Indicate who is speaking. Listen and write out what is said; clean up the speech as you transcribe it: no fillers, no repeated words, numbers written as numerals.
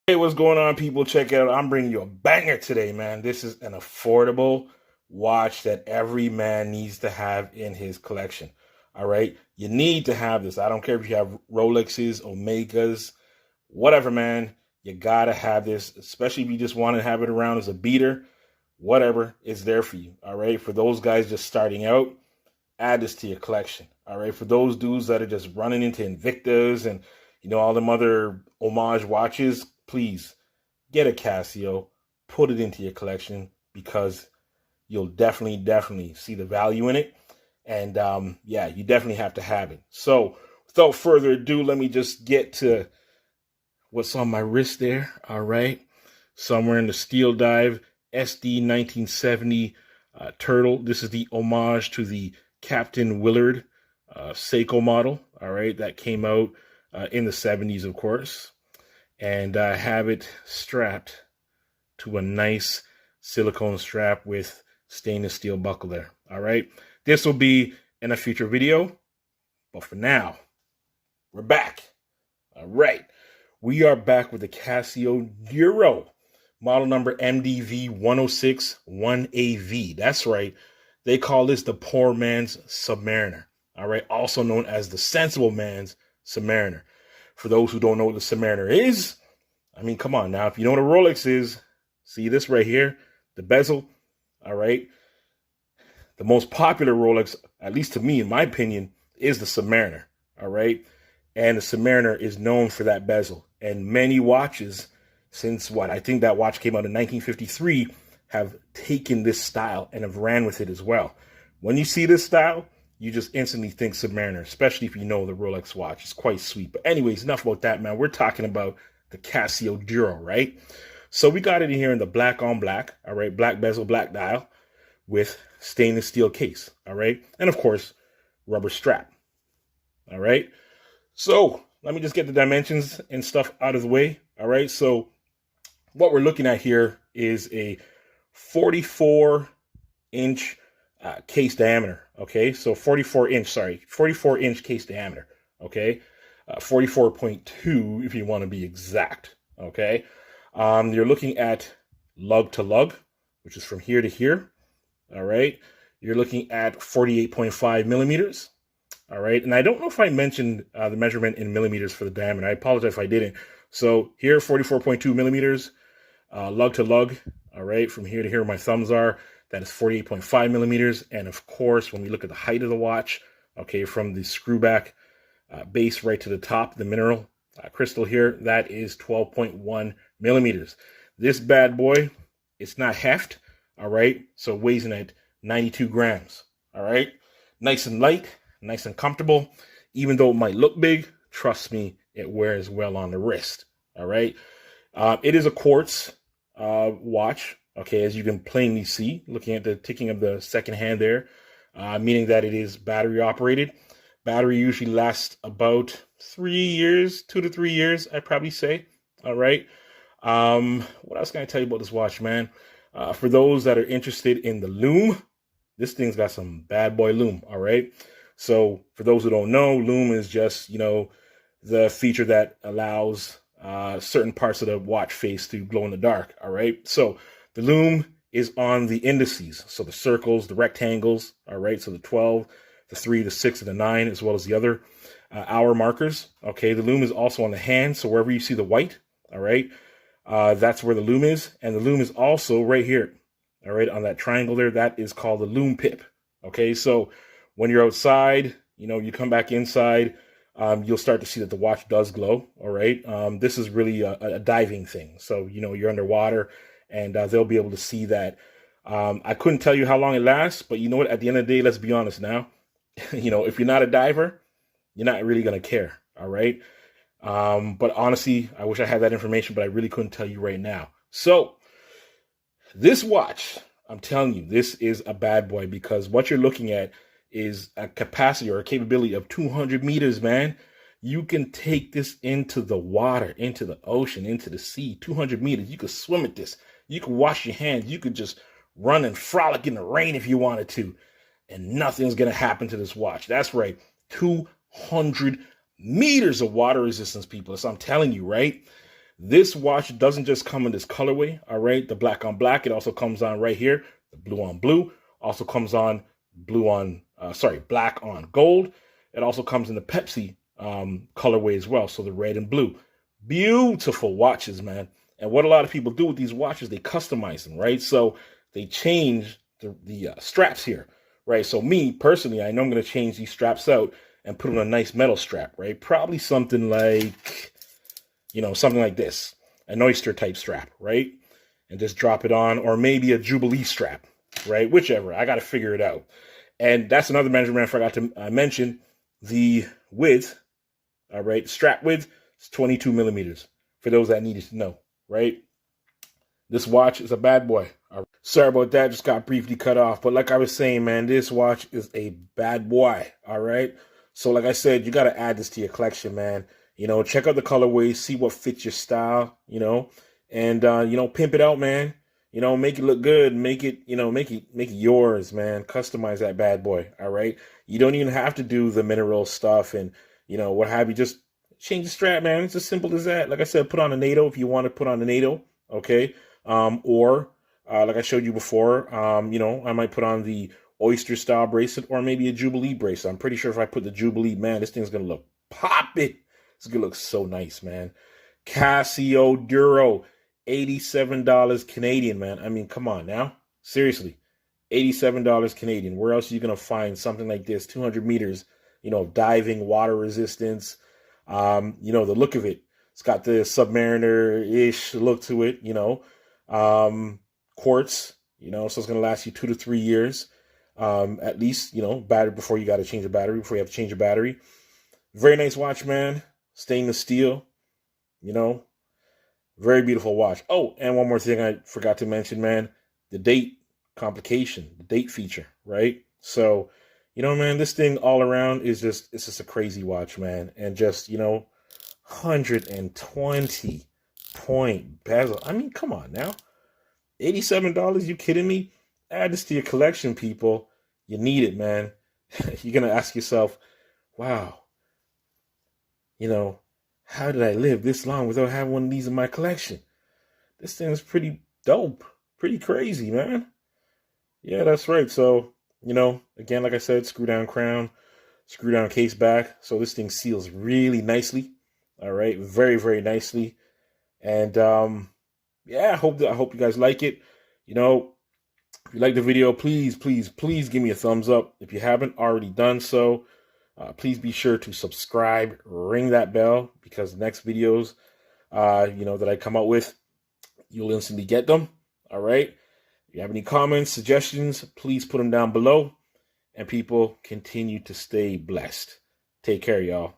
Speaker 1: Hey, what's going on, people? Check it out. I'm bringing you a banger today, man. This is an affordable watch that every man needs to have in his collection. All right. You need to have this. I don't care if you have Rolexes, Omegas, whatever, man. You got to have this, especially if you just want to have it around as a beater. Whatever is there for you. All right. For those guys just starting out, add this to your collection. All right. For those dudes that are just running into Invictas and, all them other homage watches, please get a Casio, put it into your collection because you'll definitely see the value in it. And yeah, you definitely have to have it. So without further ado, let me just get to what's on my wrist there. All right. So I'm wearing the Steel Dive SD 1970 Turtle. This is the homage to the Captain Willard Seiko model. All right. That came out in the 70s, of course. And I have it strapped to a nice silicone strap with stainless steel buckle there. All right. This will be in a future video. But for now, we're back. All right. We are back with the Casio Duro, model number MDV106-1AV. That's right. They call this the poor man's Submariner. All right. Also known as the sensible man's Submariner. For those who don't know what the Submariner is, I mean, come on now. If you know what a Rolex is, see this right here, the bezel, all right? The most popular Rolex, at least to me, in my opinion, is the Submariner, all right? And the Submariner is known for that bezel. And many watches, since what, I think that watch came out in 1953, have taken this style and have ran with it as well. When you see this style, you just instantly think Submariner, especially if you know the Rolex watch. It's quite sweet. But anyways, enough about that, man. We're talking about the Casio Duro, right? So we got it in here in the black on black, all right? Black bezel, black dial with stainless steel case, all right? And of course, rubber strap, all right? So let me just get the dimensions and stuff out of the way, all right? So what we're looking at here is a 44-inch case diameter, okay? So 44-inch case diameter, okay? 44.2 if you want to be exact, okay? You're looking at lug to lug, which is from here to here, all right? You're looking at 48.5 millimeters, all right? And I don't know if I mentioned the measurement in millimeters for the diameter. I apologize if I didn't. So here, 44.2 millimeters, lug to lug, all right? From here to here, my thumbs are. That is 48.5 millimeters. And of course, when we look at the height of the watch, okay, from the screw back base right to the top, the mineral crystal here, that is 12.1 millimeters. This bad boy, it's not heft, all right? So it weighs in at 92 grams, all right? Nice and light, nice and comfortable. Even though it might look big, trust me, it wears well on the wrist, all right? It is a quartz watch, okay, as you can plainly see, looking at the ticking of the second hand there, meaning that it is battery operated. Battery usually lasts about 3 years, 2 to 3 years, I'd probably say, all right? What else can I tell you about this watch, man? For those that are interested in the lume, this thing's got some bad boy lume, all right? So for those who don't know, lume is just, the feature that allows certain parts of the watch face to glow in the dark, all right? So the lume is on the indices, so the circles, the rectangles, all right? So the 12, the 3, the 6, and the 9, as well as the other hour markers, okay? The lume is also on the hand, so wherever you see the white, all right, that's where the lume is. And the lume is also right here, all right, on that triangle there. That is called the lume pip, okay? So when you're outside, you come back inside, you'll start to see that the watch does glow, all right? This is really a diving thing. So, you're underwater, and they'll be able to see that. I couldn't tell you how long it lasts, but you know what? At the end of the day, let's be honest now. If you're not a diver, you're not really going to care, all right? But honestly, I wish I had that information, but I really couldn't tell you right now. So this watch, I'm telling you, this is a bad boy because what you're looking at is a capacity or a capability of 200 meters, man. You can take this into the water, into the ocean, into the sea, 200 meters. You could swim at this. You could wash your hands. You could just run and frolic in the rain if you wanted to. And nothing's going to happen to this watch. That's right. 200 meters of water resistance, people. So I'm telling you, right? This watch doesn't just come in this colorway, all right? The black on black. It also comes on right here. The blue on blue. Also comes on black on gold. It also comes in the Pepsi colorway as well. So the red and blue. Beautiful watches, man. And what a lot of people do with these watches, they customize them, right? So they change the straps here, right? So me, personally, I know I'm going to change these straps out and put on a nice metal strap, right? Probably something like, something like this, an oyster type strap, right? And just drop it on, or maybe a Jubilee strap, right? Whichever, I got to figure it out. And that's another measurement I forgot to mention, the width, all right? Strap width is 22 millimeters for those that needed to know, right? This watch is a bad boy. Sorry about that, just got briefly cut off. But like I was saying, man, this watch is a bad boy, all right? So like I said, you got to add this to your collection, man. Check out the colorways, see what fits your style, and, pimp it out, man. Make it look good, make it yours, man. Customize that bad boy, all right? You don't even have to do the mineral stuff and, what have you. Just change the strap, man. It's as simple as that. Like I said, put on a NATO if you want to put on a NATO, okay? Or like I showed you before, I might put on the oyster style bracelet or maybe a Jubilee bracelet. I'm pretty sure if I put the Jubilee, man, this thing's going to look poppin'. It's going to look so nice, man. Casio Duro, $87 Canadian, man. I mean, come on now. Seriously, $87 Canadian. Where else are you going to find something like this? 200 meters, diving, water resistance. The look of it. It's got the Submariner-ish look to it, quartz, so it's going to last you 2 to 3 years, at least, battery before you got to change the battery, before you have to change your battery. Very nice watch, man. Stainless steel, very beautiful watch. Oh, and one more thing I forgot to mention, man, the date complication, the date feature, right? So, man, this thing all around is it's just a crazy watch, man. And just, 120 point bezel. I mean, come on now. $87, you kidding me? Add this to your collection, people. You need it, man. You're going to ask yourself, wow, how did I live this long without having one of these in my collection? This thing is pretty dope. Pretty crazy, man. Yeah, that's right. So, again, like I said, screw down crown, screw down case back. So this thing seals really nicely. All right. Very, very nicely. And, yeah, I hope you guys like it. If you like the video, please give me a thumbs up. If you haven't already done so, please be sure to subscribe, ring that bell, because the next videos, that I come out with, you'll instantly get them. All right. If you have any comments, suggestions, please put them down below. And people, continue to stay blessed. Take care, y'all.